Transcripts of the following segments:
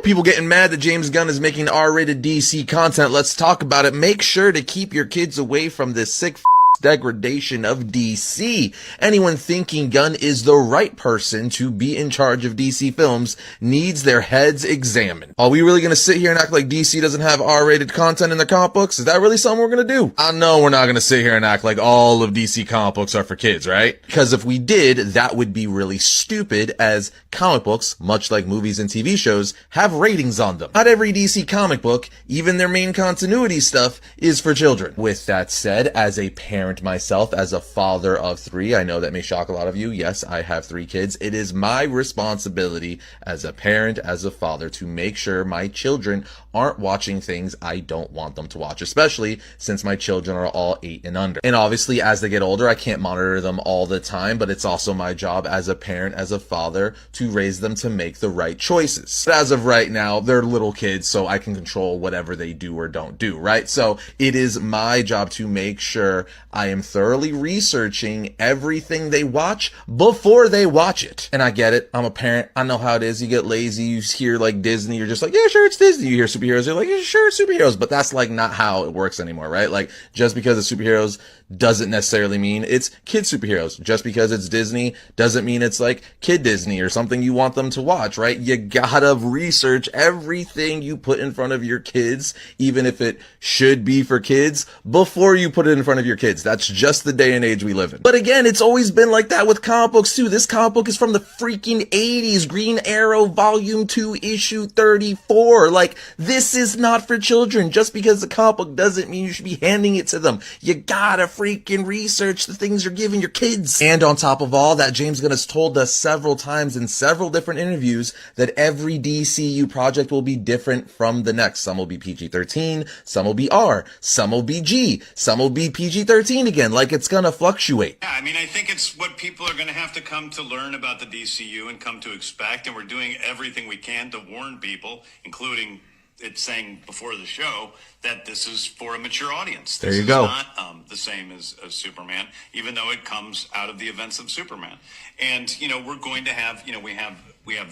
People getting mad that James Gunn is making R-rated DC content. Let's talk about it. Make sure to keep your kids away from this sick degradation of DC. Anyone thinking Gunn is the right person to be in charge of DC films needs their heads examined. Are we really gonna sit here and act like DC doesn't have R-rated content in their comic books? Is that really something we're gonna do? I know we're not gonna sit here and act like all of DC comic books are for kids, right? Because if we did, that would be really stupid, as comic books, much like movies and TV shows, have ratings on them. Not every DC comic book, even their main continuity stuff, is for children. With that said, as a parent myself, as a father of 3, I know that may shock a lot of you. Yes, I have 3 kids. It is my responsibility as a parent, as a father, to make sure my children aren't watching things I don't want them to watch, especially since my children are all 8 and under. And obviously, as they get older, I can't monitor them all the time, but it's also my job as a parent, as a father, to raise them to make the right choices. But as of right now, they're little kids, so I can control whatever they do or don't do, right? So it is my job to make sure I am thoroughly researching everything they watch before they watch it. And I get it. I'm a parent. I know how it is. You get lazy. You hear like Disney. You're just like, yeah, sure, it's Disney. You hear superheroes. You're like, yeah, sure, it's superheroes. But that's like not how it works anymore, right? Like, just because it's superheroes doesn't necessarily mean it's kid superheroes. Just because it's Disney doesn't mean it's like kid Disney or something you want them to watch, right? You gotta research everything you put in front of your kids, even if it should be for kids, before you put it in front of your kids. That's just the day and age we live in. But again, it's always been like that with comic books too. This comic book is from the freaking 80s. Green Arrow Volume 2, Issue 34. Like, this is not for children. Just because the comic book doesn't mean you should be handing it to them. You gotta freaking research the things you're giving your kids. And on top of all that, James Gunn has told us several times in several different interviews that every DCU project will be different from the next. Some will be PG-13, some will be R, some will be G, some will be PG-13 again. Like, it's gonna fluctuate. Yeah, I mean, I think it's what people are going to have to come to learn about the DCU and come to expect, and we're doing everything we can to warn people, including it saying before the show that this is for a mature audience. There you go. This is not the same as Superman, even though it comes out of the events of Superman. And, you know, we're going to have, you know, we have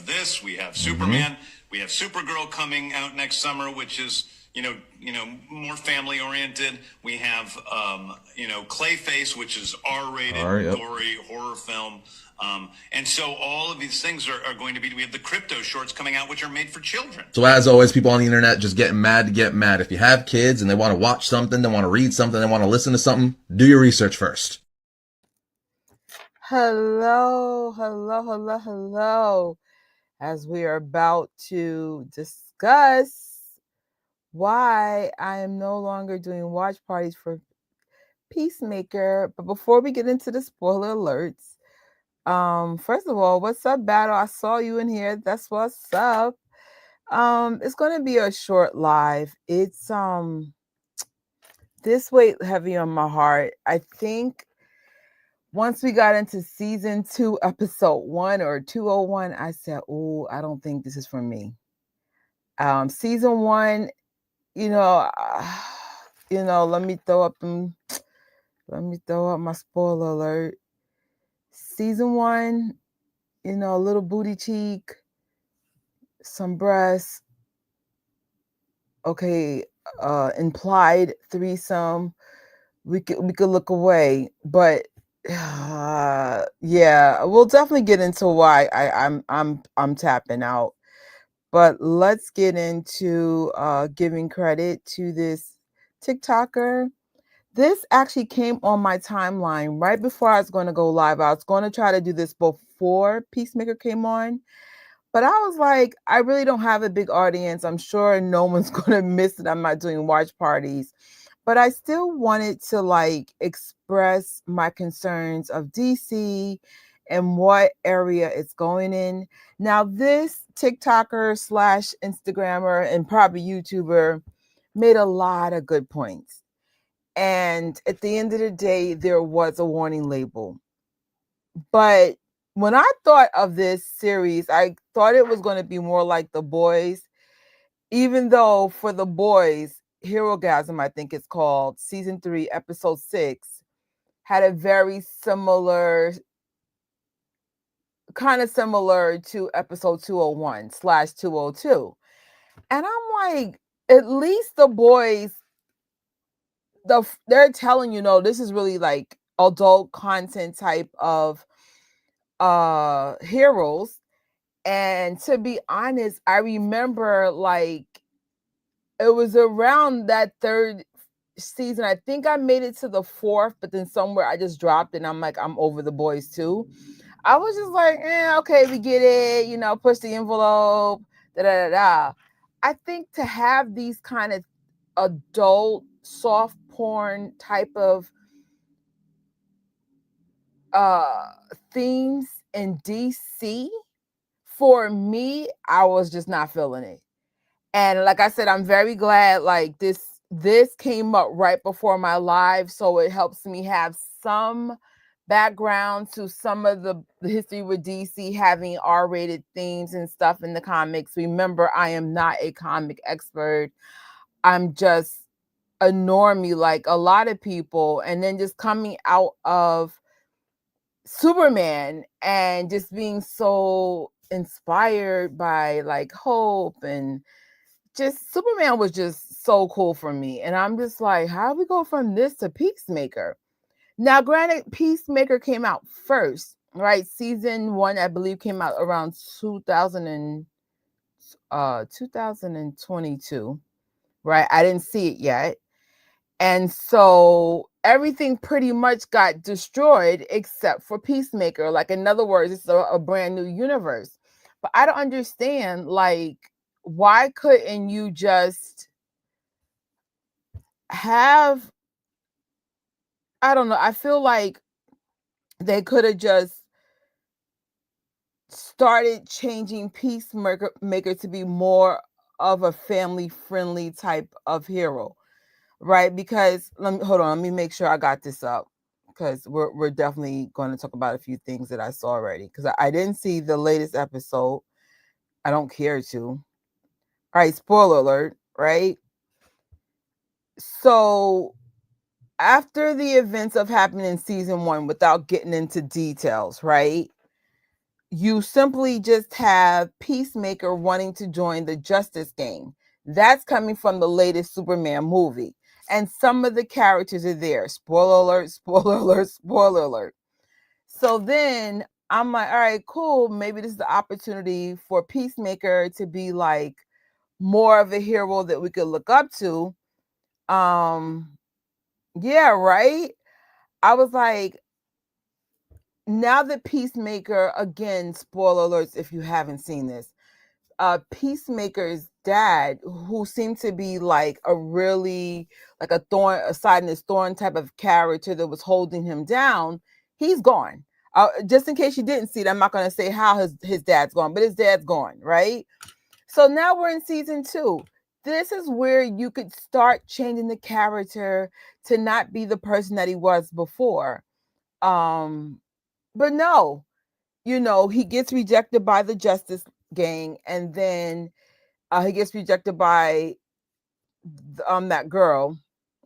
this, we have Superman, we have Supergirl coming out next summer, which is, you know, more family oriented. We have, you know, Clayface, which is R-rated, yep. gory horror film. And so all of these things are going to be, we have the crypto shorts coming out, which are made for children. So as always, people on the internet just getting mad to get mad. If you have kids and they want to watch something, they want to read something, they want to listen to something, do your research first. Hello. As we are about to discuss why I am no longer doing watch parties for Peacemaker. But before we get into the spoiler alerts, first of all, what's up, Battle? I saw you in here. That's what's up. It's gonna be a short live. It's this weighed heavy on my heart. I think once we got into season 2, episode 1 or 201, I said, oh, I don't think this is for me. Season 1, let me throw up my spoiler alert. Season 1, a little booty cheek, some breasts. Okay, implied threesome. We could look away, but yeah, we'll definitely get into why I'm tapping out. But let's get into giving credit to this TikToker. This actually came on my timeline right before I was going to go live. I was going to try to do this before Peacemaker came on, but I was like, I really don't have a big audience. I'm sure no one's going to miss it. I'm not doing watch parties. But I still wanted to express my concerns of DC and what area it's going in. Now, this TikToker / Instagrammer and probably YouTuber made a lot of good points. And at the end of the day, there was a warning label. But when I thought of this series, I thought it was going to be more like The Boys, even though for The Boys, Herogasm, I think it's called, season 3, episode 6, had a very similar to episode 201 / 202. And I'm like, at least the boys, they're telling you, no, this is really like adult content type of heroes. And to be honest, I remember like it was around that third season. I think I made it to the fourth, but then somewhere I just dropped and I'm like, I'm over the boys too. I was just like, okay, we get it, push the envelope, da da da da. I think to have these kind of adult soft porn type of themes in DC, for me, I was just not feeling it. And like I said, I'm very glad like this came up right before my live, so it helps me have some background to some of the history with DC having R-rated themes and stuff in the comics. Remember, I am not a comic expert. I'm just a normie like a lot of people, and then just coming out of Superman and just being so inspired by like hope, and just Superman was just so cool for me. And I'm just like, how do we go from this to Peacemaker? Now, granted, Peacemaker came out first, right? Season 1, I believe, came out around 2022, right? I didn't see it yet. And so everything pretty much got destroyed except for Peacemaker. Like, in other words, it's a brand new universe. But I don't understand, like, why couldn't you just have, I don't know, I feel like they could have just started changing Peacemaker to be more of a family friendly type of hero, right? Because hold on, let me make sure I got this up, because we're definitely going to talk about a few things that I saw already, because I didn't see the latest episode. I don't care to. All right, spoiler alert, right? So after the events of happening in season 1, without getting into details, right? You simply just have Peacemaker wanting to join the Justice Gang. That's coming from the latest Superman movie. And some of the characters are there. Spoiler alert, spoiler alert, spoiler alert. So then I'm like, all right, cool. Maybe this is the opportunity for Peacemaker to be like more of a hero that we could look up to. Yeah, right. I was like, now that Peacemaker, again, spoiler alerts if you haven't seen this, Peacemaker's dad, who seemed to be like a really like a thorn, a side in his thorn type of character that was holding him down, he's gone. Just in case you didn't see it, I'm not going to say how his dad's gone, but his dad's gone, right? So now we're in season 2. This is where you could start changing the character to not be the person that he was before. But no, he gets rejected by the Justice Gang, and then he gets rejected by that girl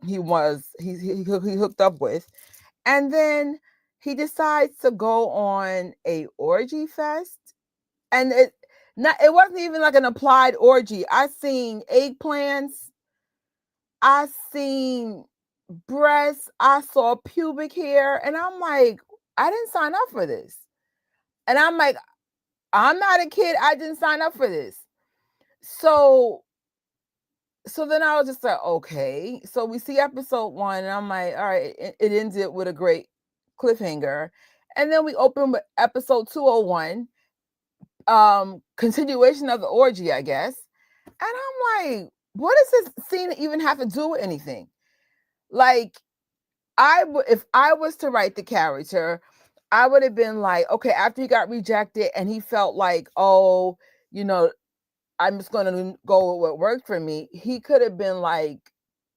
he hooked up with, and then he decides to go on a orgy fest, and it wasn't even like an applied orgy. I seen eggplants, I seen breasts, I saw pubic hair, and I'm like, I didn't sign up for this. And I'm like, I'm not a kid. I didn't sign up for this. So then I was just like, okay. So we see episode 1, and I'm like, all right, it ended with a great cliffhanger. And then we open with episode 201, continuation of the orgy, I guess. And I'm like, what does this scene even have to do with anything? Like, if I was to write the character, I would have been like, okay, after he got rejected and he felt like, oh, I'm just going to go with what worked for me. He could have been like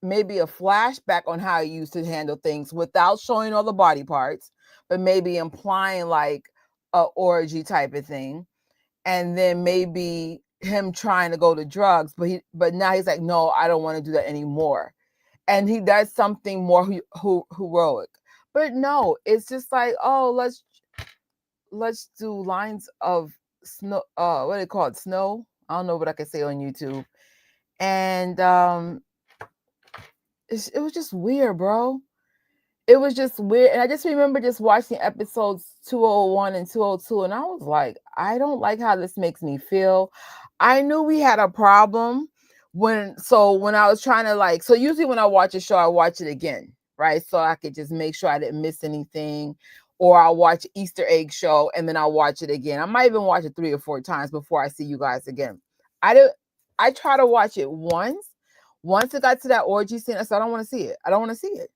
maybe a flashback on how he used to handle things without showing all the body parts, but maybe implying like a orgy type of thing. And then maybe him trying to go to drugs, but now he's like, no, I don't want to do that anymore. And he does something more heroic. But no, it's just like, oh, let's do lines of snow. What do they call it? Snow. I don't know what I can say on YouTube. And it was just weird, bro. It was just weird. And I just remember just watching episodes 201 and 202, and I was like, I don't like how this makes me feel. I knew we had a problem when I was trying to so usually when I watch a show, I watch it again, right? So I could just make sure I didn't miss anything. Or I'll watch Easter egg show and then I'll watch it again. I might even watch it 3 or 4 times before I see you guys again. I try to watch it once. Once it got to that orgy scene, I said, I don't want to see it. I don't want to see it.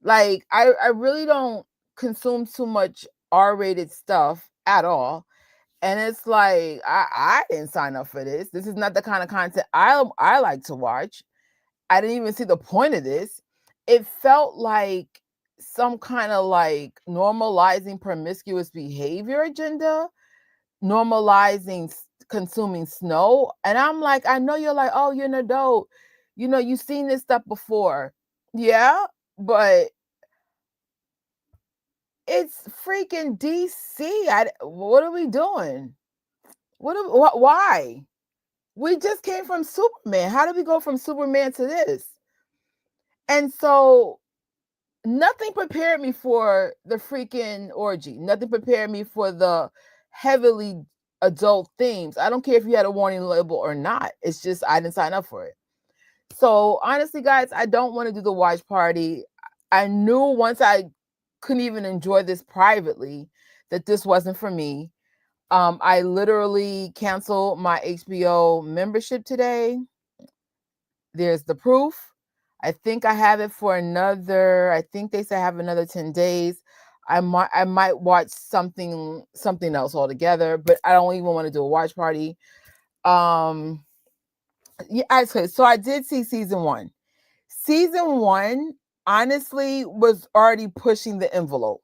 Like, I really don't consume too much R-rated stuff at all. And it's like, I didn't sign up for this. This is not the kind of content I like to watch. I didn't even see the point of this. It felt like some kind of normalizing promiscuous behavior agenda, normalizing consuming snow. And I'm like, I know you're like, oh, you're an adult. You know, you've seen this stuff before. Yeah, but it's freaking DC. What are we doing? Why? We just came from Superman. How did we go from Superman to this? And so nothing prepared me for the freaking orgy. Nothing prepared me for the heavily adult themes. I don't care if you had a warning label or not. It's just I didn't sign up for it. So honestly, guys, I don't want to do the watch party. I knew once I couldn't even enjoy this privately that this wasn't for me. I literally canceled my HBO membership today. There's the proof. I think I have it for another, I think they say I have another 10 days. I might watch something else altogether, but I don't even want to do a watch party. Yeah, so I did see season 1. Season 1 honestly was already pushing the envelope.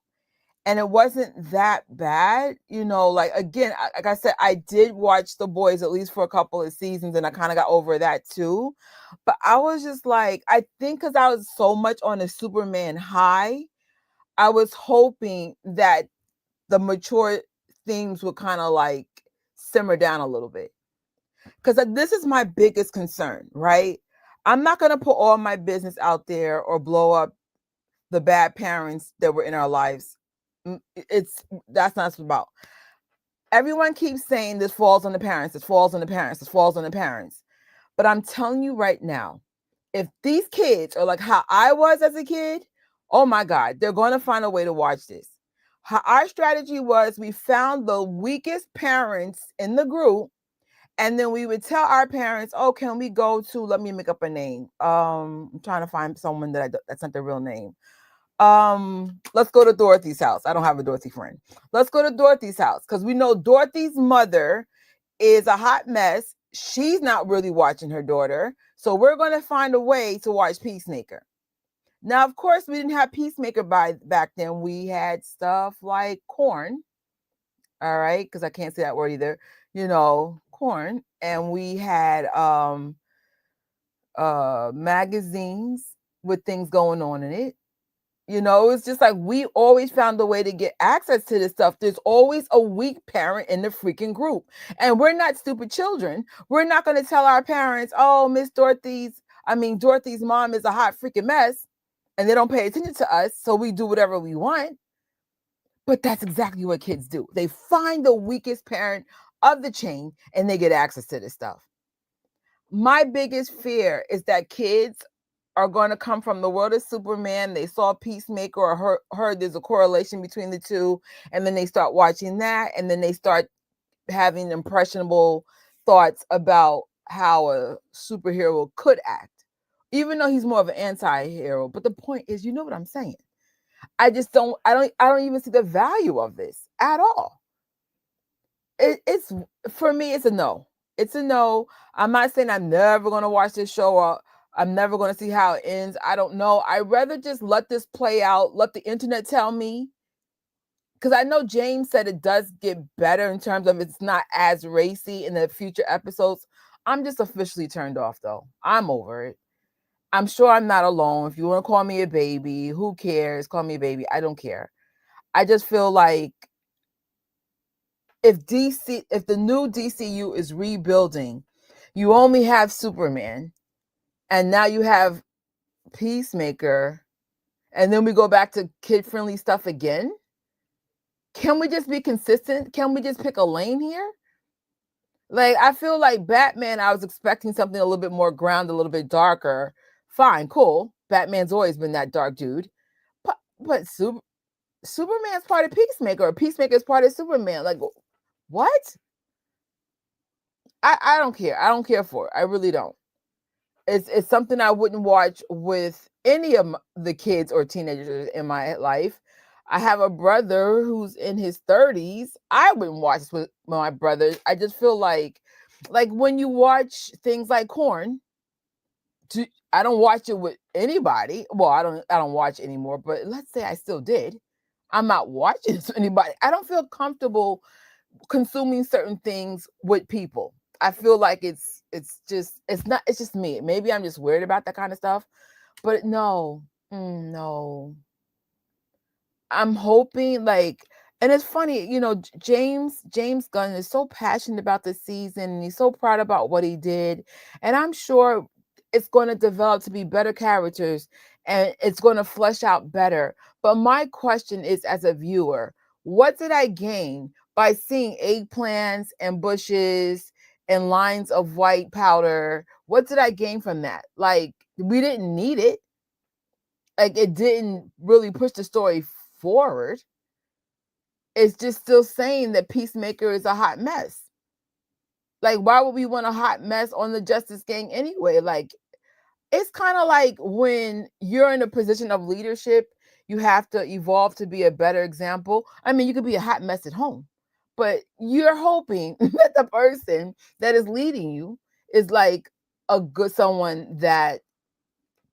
And it wasn't that bad, again, like I said, I did watch The Boys at least for a couple of seasons and I kind of got over that too. But I was just like, I think because I was so much on a Superman high, I was hoping that the mature themes would kind of simmer down a little bit. Because this is my biggest concern, right? I'm not going to put all my business out there or blow up the bad parents that were in our lives. That's not what it's about. Everyone keeps saying this falls on the parents, this falls on the parents, this falls on the parents. But I'm telling you right now, if these kids are like how I was as a kid, oh my God, they're going to find a way to watch this. Our strategy was we found the weakest parents in the group, and then we would tell our parents, oh, can we go to, let me make up a name. I'm trying to find someone that's not their real name. Let's go to Dorothy's house. I don't have a Dorothy friend. Let's go to Dorothy's house because we know Dorothy's mother is a hot mess. She's not really watching her daughter. So we're going to find a way to watch Peacemaker. Now, of course, we didn't have Peacemaker back then. We had stuff like Corn. All right, because I can't say that word either. Corn. And we had magazines with things going on in it. It's just like we always found a way to get access to this stuff. There's always a weak parent in the freaking group. And we're not stupid children. We're not going to tell our parents, oh, Dorothy's mom is a hot freaking mess. And they don't pay attention to us. So we do whatever we want. But that's exactly what kids do. They find the weakest parent of the chain and they get access to this stuff. My biggest fear is that kids are going to come from the world of Superman. They saw Peacemaker or heard there's a correlation between the two. And then they start watching that. And then they start having impressionable thoughts about how a superhero could act, even though he's more of an anti-hero. But the point is, you know what I'm saying? I don't even see the value of this at all. It's for me, it's a no. It's a no. I'm not saying I'm never going to watch this show or I'm never going to see how it ends. I don't know. I'd rather just let this play out. Let the internet tell me. Because I know James said it does get better in terms of it's not as racy in the future episodes. I'm just officially turned off, though. I'm over it. I'm sure I'm not alone. If you want to call me a baby, who cares? Call me a baby. I don't care. I just feel like if the new DCU is rebuilding, you only have Superman, and now you have Peacemaker, and then we go back to kid-friendly stuff again. Can we just be consistent? Can we just pick a lane here? Like, I feel like Batman, I was expecting something a little bit more grounded, a little bit darker. Fine, cool. Batman's always been that dark dude. But Superman's part of Peacemaker, or Peacemaker's part of Superman. Like, what? I don't care. I don't care for it. I really don't. It's something I wouldn't watch with any of the kids or teenagers in my life. I have a brother who's in his 30s. I wouldn't watch this with my brother. I just feel like when you watch things like Corn, I don't watch it with anybody. Well, I don't watch anymore, but let's say I still did. I'm not watching this with anybody. I don't feel comfortable consuming certain things with people. I feel like it's just me. Maybe I'm just weird about that kind of stuff, but no. I'm hoping, like, and it's funny, James Gunn is so passionate about the season, and he's so proud about what he did, and I'm sure it's going to develop to be better characters, and it's going to flesh out better. But my question is, as a viewer, what did I gain by seeing eggplants and bushes and lines of white powder? What did I gain from that? Like, we didn't need it. Like, it didn't really push the story forward. It's just still saying that Peacemaker is a hot mess. Like, why would we want a hot mess on the Justice Gang anyway? Like, it's kind of like when you're in a position of leadership, you have to evolve to be a better example. I mean, you could be a hot mess at home, but you're hoping that the person that is leading you is like a good someone that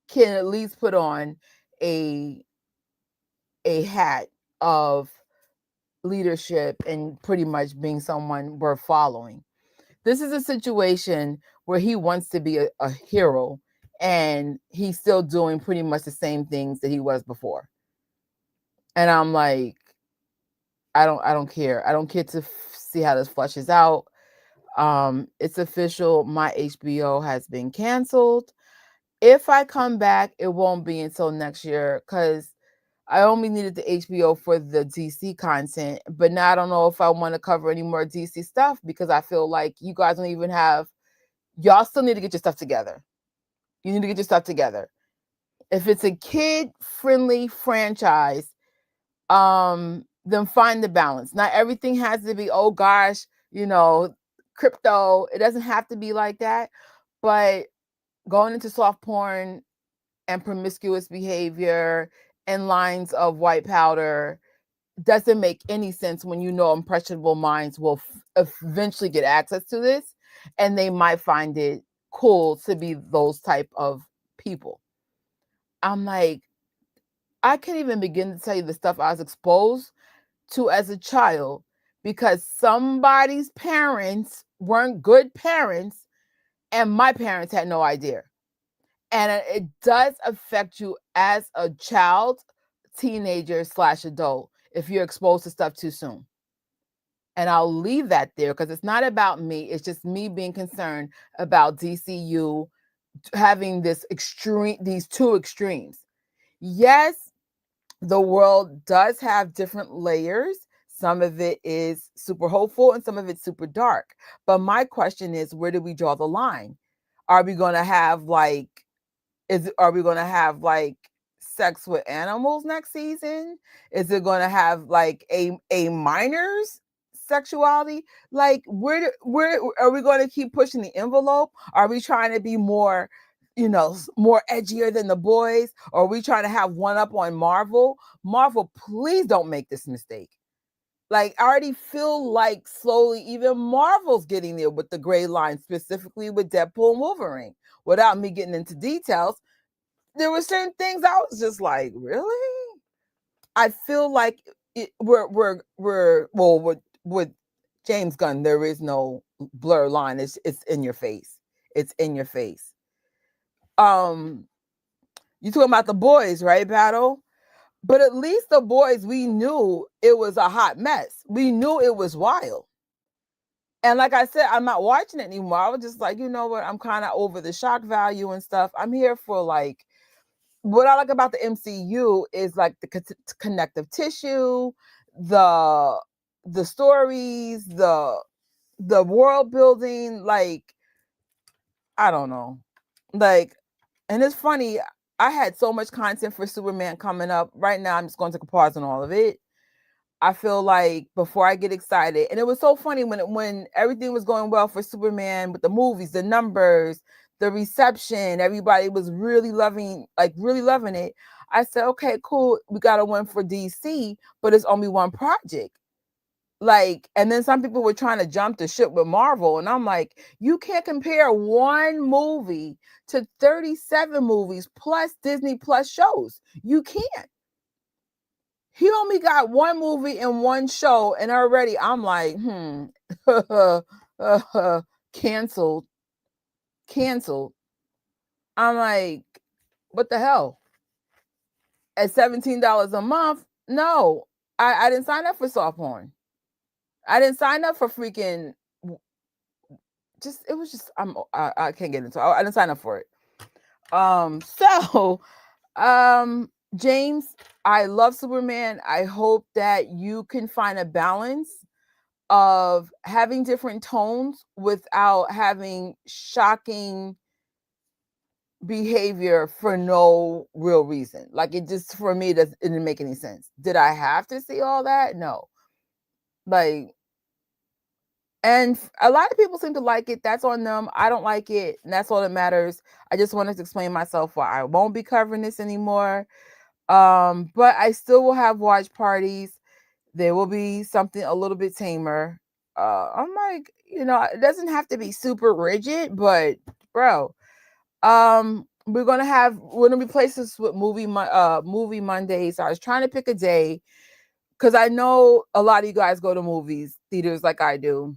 can at least put on a hat of leadership and pretty much being someone worth following. This is a situation where he wants to be a hero, and he's still doing pretty much the same things that he was before. And I'm like, I don't care. I don't care to see how this flushes out. It's official. My HBO has been canceled. If I come back, it won't be until next year, because I only needed the HBO for the DC content, but now I don't know if I want to cover any more DC stuff, because I feel like you guys don't even have, y'all still need to get your stuff together. You need to get your stuff together. If it's a kid-friendly franchise, then find the balance. Not everything has to be, oh gosh, crypto. It doesn't have to be like that, but going into soft porn and promiscuous behavior and lines of white powder doesn't make any sense when impressionable minds will eventually get access to this, and they might find it cool to be those type of people. I'm like, I can't even begin to tell you the stuff I was exposed to as a child because somebody's parents weren't good parents, and my parents had no idea. And it does affect you as a child, teenager / adult if you're exposed to stuff too soon. And I'll leave that there because it's not about me. It's just me being concerned about DCU having these two extremes. Yes, the world does have different layers. Some of it is super hopeful and some of it's super dark. But my question is, where do we draw the line? Are we going to have are we going to have sex with animals next season? Is it going to have a minor's sexuality? Like, where are we going to keep pushing the envelope? Are we trying to be more edgier than the boys? Or are we trying to have one up on Marvel? Marvel, please don't make this mistake. Like, I already feel like slowly even Marvel's getting there with the gray line, specifically with Deadpool and Wolverine. Without me getting into details, there were certain things I was just like, really? I feel like we're with James Gunn, there is no blur line. It's in your face. It's in your face. You talking about the boys, right, Battle? But at least the boys, we knew it was a hot mess. We knew it was wild. And like I said, I'm not watching it anymore. I was just like, you know what? I'm kind of over the shock value and stuff. I'm here for like, what I like about the MCU is like the connective tissue, the stories, the world building. Like, I don't know. Like, and it's funny, I had so much content for Superman coming up. Right now, I'm just going to take a pause on all of it. I feel like before I get excited, and it was so funny when everything was going well for Superman with the movies, the numbers, the reception, everybody was really loving it. I said, okay, cool, we got a win for DC, but it's only one project. Like, and then some people were trying to jump the ship with Marvel, and I'm like, you can't compare one movie to 37 movies plus Disney plus shows. You can't. He only got one movie and one show, and already I'm like, canceled. I'm like, what the hell? At $17 a month? No, I didn't sign up for soft porn. I didn't sign up for freaking. It was just I can't get into it. I didn't sign up for it. So James, I love Superman. I hope that you can find a balance of having different tones without having shocking behavior for no real reason. Like, it just, for me, it didn't make any sense. Did I have to see all that? No. Like, and a lot of people seem to like it. That's on them. I don't like it, and that's all that matters. I just wanted to explain myself why I won't be covering this anymore. But I still will have watch parties. There will be something a little bit tamer. I'm like, it doesn't have to be super rigid, but bro, we're gonna replace this with movie Mondays. So I was trying to pick a day because I know a lot of you guys go to movies theaters like I do.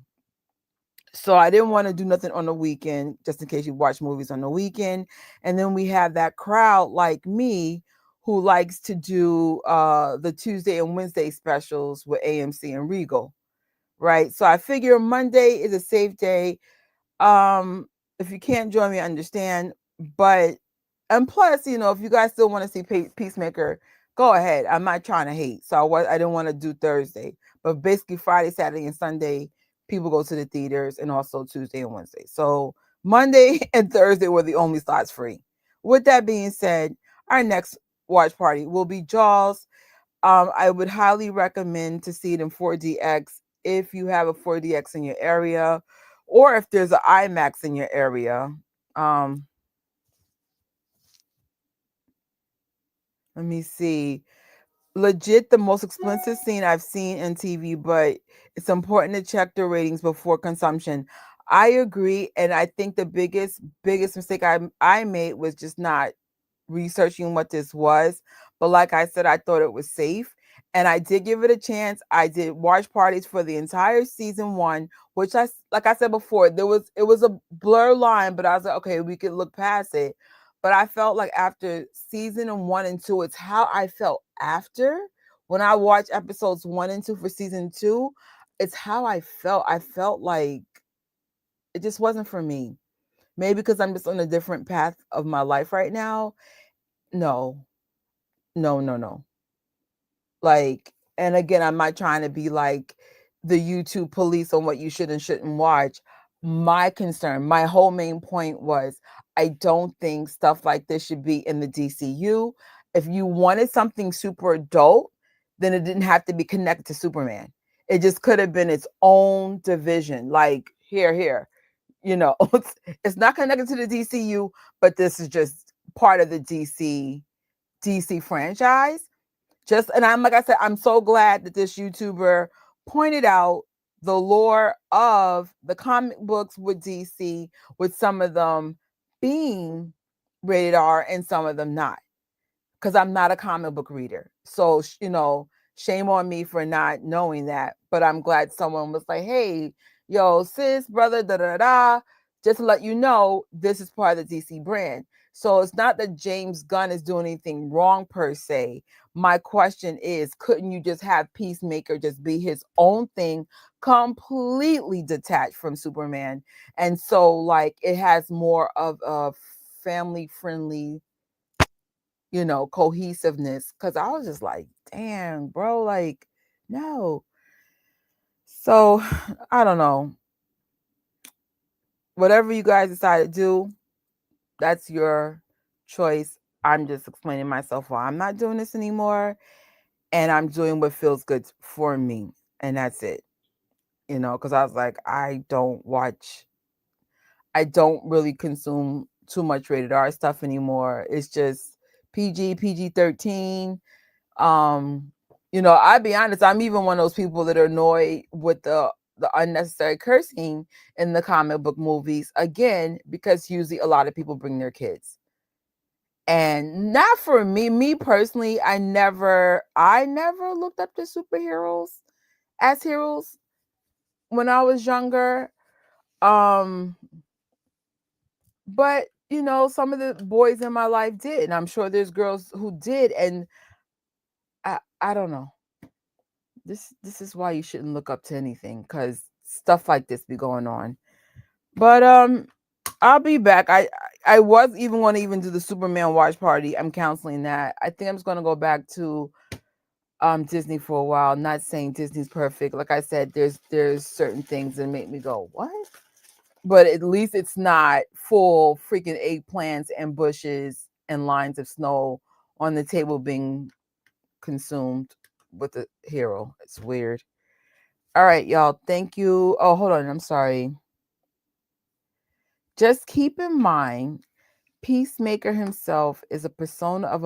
So I didn't want to do nothing on the weekend, just in case you watch movies on the weekend. And then we have that crowd like me who likes to do the Tuesday and Wednesday specials with AMC and Regal, right? So I figure Monday is a safe day. If you can't join me, I understand. But, and plus, if you guys still want to see Peacemaker, go ahead. I'm not trying to hate. So I didn't want to do Thursday. But basically Friday, Saturday, and Sunday, people go to the theaters, and also Tuesday and Wednesday. So Monday and Thursday were the only slots free. With that being said, our next watch party will be Jaws. I would highly recommend to see it in 4DX if you have a 4DX in your area, or if there's an IMAX in your area. Let me see. Legit the most expensive scene I've seen in TV, but it's important to check the ratings before consumption. I agree, and I think the biggest mistake I made was just not researching what this was. But like I said, I thought it was safe, and I did give it a chance. I did watch parties for the entire season 1, which like I said before, it was a blur line, but I was like, okay, we could look past it. But I felt like after season 1 and 2, it's how I felt after when I watched episodes 1 and 2 for season 2. It's how I felt. I felt like it just wasn't for me. Maybe because I'm just on a different path of my life right now. No. Like, and again, I'm not trying to be like the YouTube police on what you should and shouldn't watch. My concern, my whole main point was, I don't think stuff like this should be in the DCU. If you wanted something super adult, then it didn't have to be connected to Superman. It just could have been its own division. Like, here. It's not connected to the DCU, but this is just part of the DC franchise. And I'm, like I said, I'm so glad that this YouTuber pointed out the lore of the comic books with DC, with some of them being rated R and some of them not, because I'm not a comic book reader. So, shame on me for not knowing that. But I'm glad someone was like, hey, yo, sis, brother, da da da, just to let you know, this is part of the DC brand. So it's not that James Gunn is doing anything wrong per se. My question is, couldn't you just have Peacemaker just be his own thing, completely detached from Superman? And so like it has more of a family friendly, cohesiveness. Cause I was just like, damn, bro, like, no. So I don't know. Whatever you guys decide to do, that's your choice. I'm just explaining myself why I'm not doing this anymore. And I'm doing what feels good for me. And that's it. Because I was like, I don't really consume too much rated R stuff anymore. It's just PG 13. I'll be honest, I'm even one of those people that are annoyed with the unnecessary cursing in the comic book movies, again, because usually a lot of people bring their kids. And not for me personally, I never looked up to superheroes as heroes when I was younger. But some of the boys in my life did, and I'm sure there's girls who did, and I don't know. This is why you shouldn't look up to anything, because stuff like this be going on. But I'll be back. I was even going to even do the Superman watch party. I'm canceling that. I think I'm just going to go back to Disney for a while. Not saying Disney's perfect. Like I said, there's certain things that make me go, what? But at least it's not full freaking eggplants and bushes and lines of snow on the table being consumed with the hero. It's weird. All right, y'all. Thank you. Oh, hold on. I'm sorry. Just keep in mind, Peacemaker himself is a persona of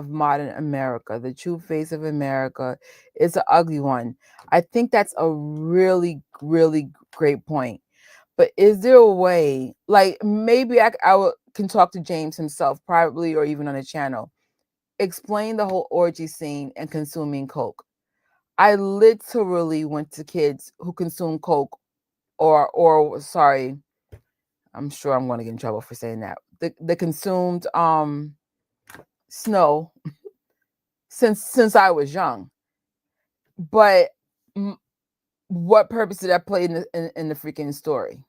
modern America. The true face of America is an ugly one. I think that's a really, really great point. But is there a way, like maybe can talk to James himself privately or even on the channel, explain the whole orgy scene and consuming coke? I literally went to kids who consume coke or sorry, I'm sure I'm going to get in trouble for saying that. The consumed snow since I was young. But what purpose did that play in the freaking story?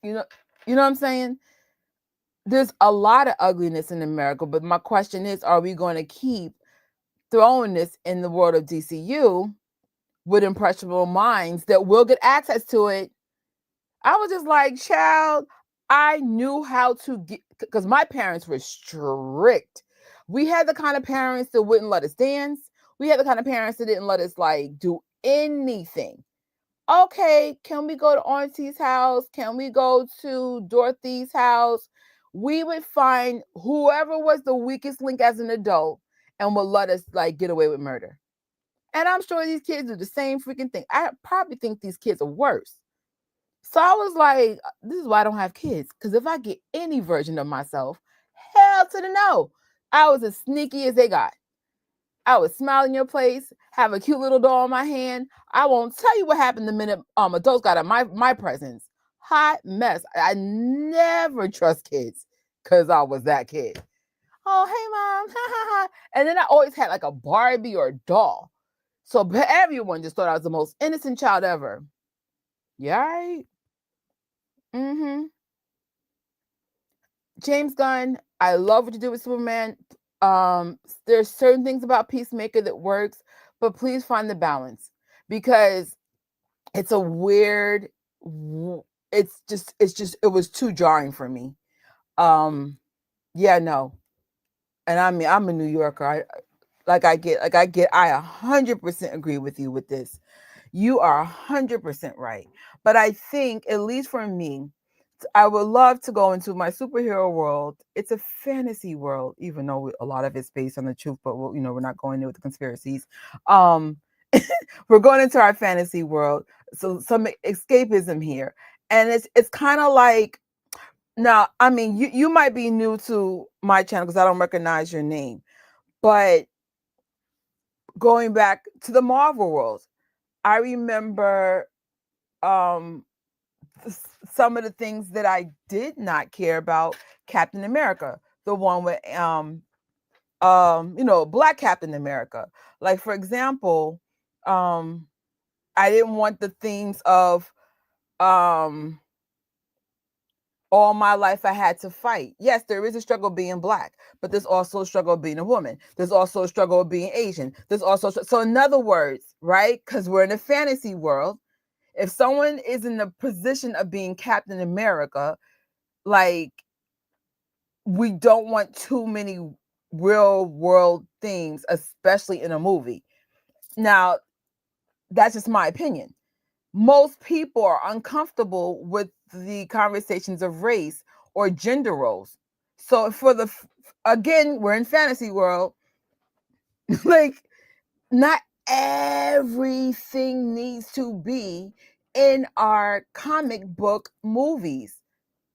You know what I'm saying? There's a lot of ugliness in America, but my question is, are we going to keep throwing this in the world of DCU with impressionable minds that will get access to it? I was just like, child, I knew how to get, because my parents were strict. We had the kind of parents that wouldn't let us dance. We had the kind of parents that didn't let us like do anything. Okay, can we go to Auntie's house? Can we go to Dorothy's house? We would find whoever was the weakest link as an adult and would let us like get away with murder. And I'm sure these kids do the same freaking thing. I probably think these kids are worse. So I was like, this is why I don't have kids. Because if I get any version of myself, hell to the no. I was as sneaky as they got. I would smile in your place, have a cute little doll in my hand. I won't tell you what happened the minute adults got in my presence. Hot mess. I never trust kids because I was that kid. Oh, hey, mom. And then I always had like a Barbie or a doll. So everyone just thought I was the most innocent child ever. Yeah, right? Mm-hmm. James Gunn, I love what you do with Superman. There's certain things about Peacemaker that works, but please find the balance, because it's a weird, it was too jarring for me. Yeah, no. And I mean, I'm a New Yorker. I 100% agree with you with this. You are 100% right. But I think, at least for me, I would love to go into my superhero world. It's a fantasy world, even though a lot of it's based on the truth, but we're not going there with the conspiracies. We're going into our fantasy world. So some escapism here. And it's kind of like, now, I mean, you might be new to my channel because I don't recognize your name, but going back to the Marvel world, I remember some of the things that I did not care about. Captain America, the one with Black Captain America. Like, for example, I didn't want the themes of all my life I had to fight. Yes, there is a struggle being Black, but there's also a struggle of being a woman. There's also a struggle of being Asian. There's also, so in other words, right? Because we're in a fantasy world. If someone is in the position of being Captain America, like, we don't want too many real world things, especially in a movie. Now, that's just my opinion. Most people are uncomfortable with the conversations of race or gender roles. So again, we're in fantasy world. Like, not everything needs to be in our comic book movies.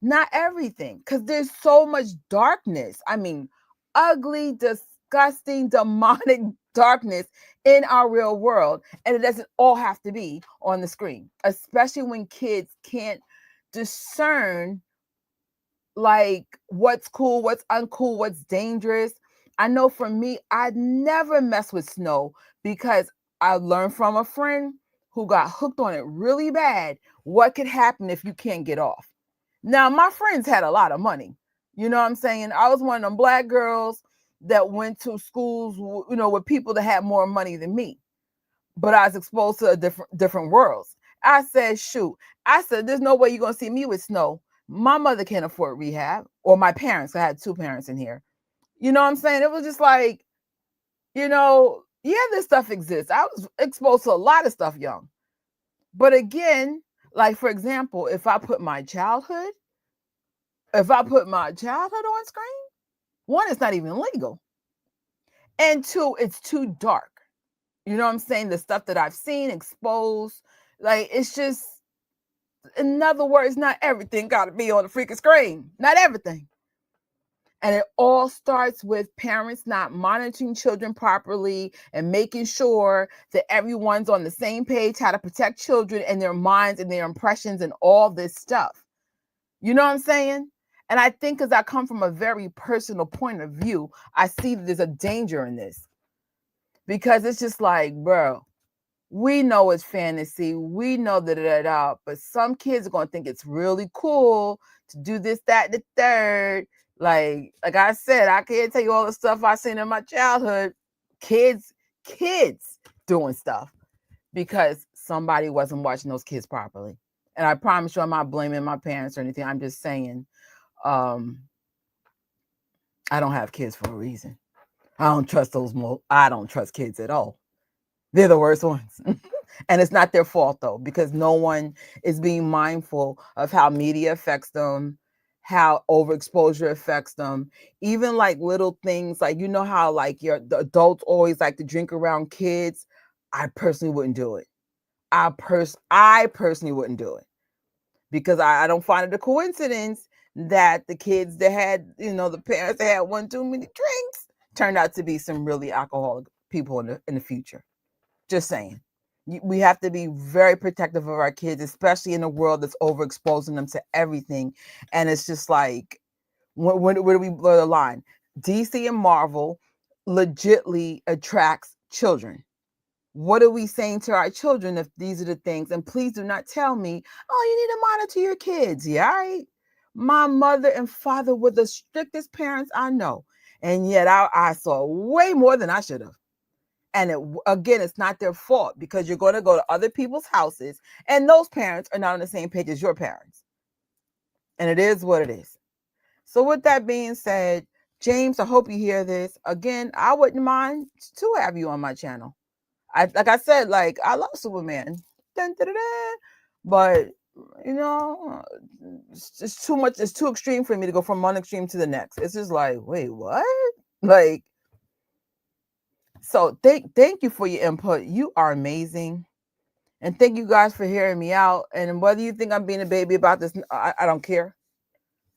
Not everything, because there's so much darkness. I mean, ugly, disgusting, demonic darkness in our real world. And it doesn't all have to be on the screen, especially when kids can't discern, like, what's cool, what's uncool, what's dangerous. I know for me, I'd never mess with snow because I learned from a friend who got hooked on it really bad. What could happen if you can't get off? Now, my friends had a lot of money. You know what I'm saying? I was one of them Black girls that went to schools, with people that had more money than me. But I was exposed to different worlds. I said, shoot. I said, there's no way you're going to see me with snow. My mother can't afford rehab, or my parents. I had two parents in here. You know what I'm saying? It was just like, this stuff exists. I was exposed to a lot of stuff young. But again, like, for example, if I put my childhood on screen, one, it's not even legal. And two, it's too dark. You know what I'm saying? The stuff that I've seen exposed, like, it's just, in other words, not everything got to be on the freaking screen. Not everything. And it all starts with parents not monitoring children properly and making sure that everyone's on the same page, how to protect children and their minds and their impressions and all this stuff. You know what I'm saying? And I think because I come from a very personal point of view, I see that there's a danger in this. Because it's just like, bro, we know it's fantasy. We know that, but some kids are going to think it's really cool to do this, that, and the third. Like I said, I can't tell you all the stuff I seen in my childhood. Kids doing stuff because somebody wasn't watching those kids properly. And I promise you, I'm not blaming my parents or anything. I'm just saying, I don't have kids for a reason. I don't trust I don't trust kids at all. They're the worst ones. And it's not their fault, though, because no one is being mindful of how media affects them, how overexposure affects them. Even like little things, like, how like the adults always like to drink around kids. I personally wouldn't do it. I personally wouldn't do it, because I don't find it a coincidence that the kids that had, the parents that had one too many drinks turned out to be some really alcoholic people in the future. Just saying. We have to be very protective of our kids, especially in a world that's overexposing them to everything. And it's just like, where do we blur the line? DC and Marvel legitly attracts children. What are we saying to our children if these are the things? And please do not tell me, oh, you need to monitor your kids. Yeah, all right. My mother and father were the strictest parents I know. And yet I saw way more than I should have. And again, it's not their fault, because you're going to go to other people's houses and those parents are not on the same page as your parents. And it is what it is. So with that being said, James, I hope you hear this. Again, I wouldn't mind to have you on my channel. Like I said, like, I love Superman. Dun, dun, dun, dun. But, it's too much. It's too extreme for me to go from one extreme to the next. It's just like, wait, what? Like, so thank you for your input. You are amazing. And thank you guys for hearing me out. And whether you think I'm being a baby about this, I don't care.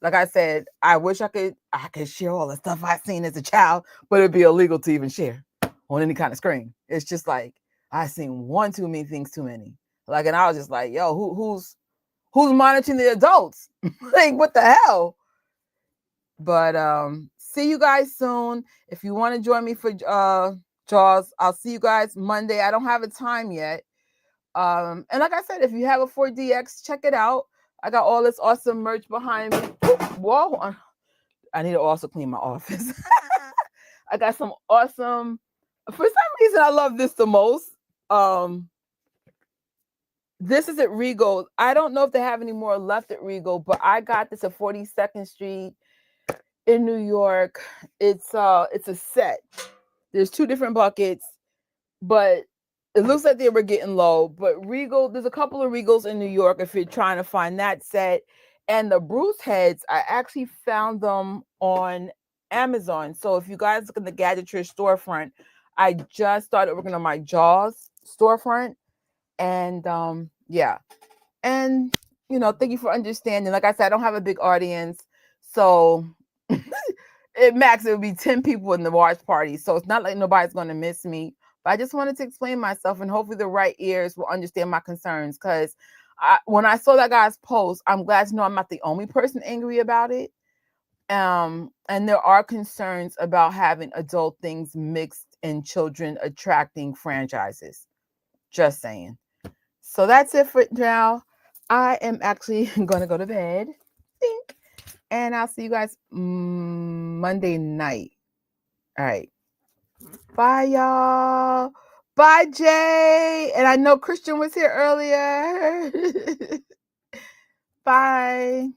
Like I said, I wish I could share all the stuff I've seen as a child, but it'd be illegal to even share on any kind of screen. It's just like, I've seen one too many things too many. Like, and I was just like, yo, who's monitoring the adults? Like, what the hell? But see you guys soon. If you want to join me for Jaws, I'll see you guys Monday. I don't have a time yet. And like I said, if you have a 4DX, check it out. I got all this awesome merch behind me. Whoa, I need to also clean my office. I got some awesome, for some reason I love this the most. This is at Regal. I don't know if they have any more left at Regal, but I got this at 42nd Street in New York. It's a set. There's 2 different buckets, but it looks like they were getting low. But Regal, there's a couple of Regals in New York if you're trying to find that set. And the Bruce heads, I actually found them on Amazon. So if you guys look at the Gadget Wishlist storefront, I just started working on my Jaws storefront. And yeah. And you know, thank you for understanding. Like I said, I don't have a big audience. So at max, it would be 10 people in the watch party. So it's not like nobody's going to miss me. But I just wanted to explain myself, and hopefully the right ears will understand my concerns. Because when I saw that guy's post, I'm glad to know I'm not the only person angry about it. And there are concerns about having adult things mixed in children attracting franchises. Just saying. So that's it for now. I am actually going to go to bed. Think. And I'll see you guys Monday night. All right. Bye, y'all. Bye, Jay. And I know Christian was here earlier. Bye.